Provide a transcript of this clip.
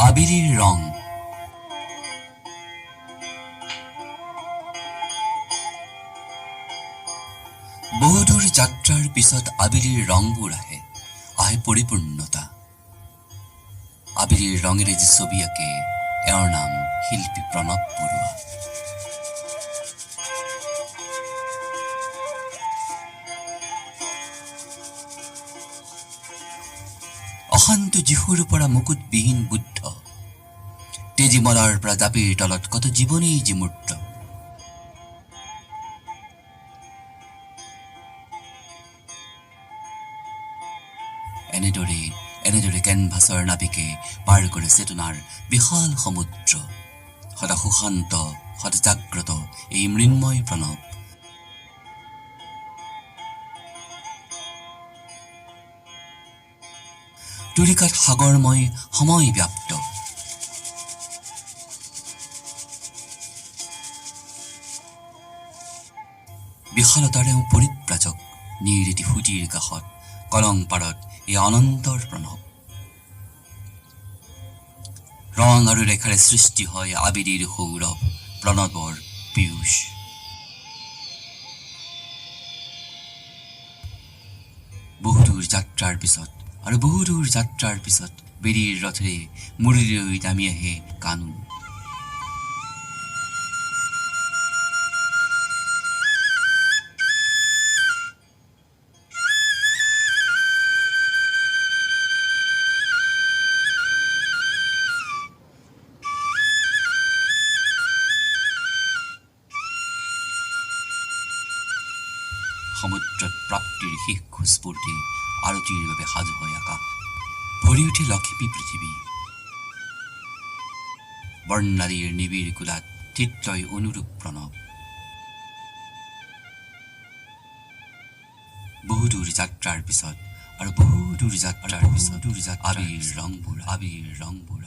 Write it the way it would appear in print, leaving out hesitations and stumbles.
আবিৰিৰ ৰং। বহুদূৰ যাত্ৰাৰ পিছত আবিৰিৰ ৰংবোৰ আহে পৰিপূৰ্ণতা। আবিৰিৰ ৰঙেৰে যি ছবি আঁকে এওঁৰ নাম শিল্পী প্ৰণৱ বৰুৱা। অশান্ত যিশুৰ পৰা মুকুটবিহীন বুদ্ধ, তেজীমলাৰ পৰা জাপিৰ তলত কত জীৱনেই যি মূৰ্ত। এনেদৰে কেনভাছৰ নাবিকে পাৰ কৰে চেতনাৰ বিশাল সমুদ্ৰ। সদা সুশান্ত সদা জাগ্ৰত এই মৃন্ময় প্ৰণৱ। তুলিকাত সাগৰময় সময় ব্যাপ্ত। বিশালতাৰে পৰিব্ৰাজক নিৰীতি সুতিৰ কাষত কলং পাৰত এই অনন্তৰ প্ৰণৱ। ৰং আৰু ৰেখাৰে সৃষ্টি হয় আবিৰিৰ সৌৰভ, প্ৰণৱৰ পীয়ুষ। বহুদূৰ যাত্ৰাৰ পিছত আৰু বহুদূৰ যাত্ৰাৰ পিছত বেৰীৰ ৰথেৰে মুৰলীলৈ নামি আহে কানু। সমুদ্ৰত প্ৰাপ্তিৰ শেষ খোজপৰ্তি আৰতিৰ বাবে সাজু হয় আকাশ। ভৰি উঠে লক্ষ্মী পৃথিৱী। বৰ্ণালীৰ নিবিড় কোলাত চিত্ৰই অনুৰূপ প্ৰণৱ। বহুদূৰ যাত্ৰাৰ পিছত আৰু বহুদূৰ যাত্ৰাৰ পিছত আবিৰ ৰংবোৰ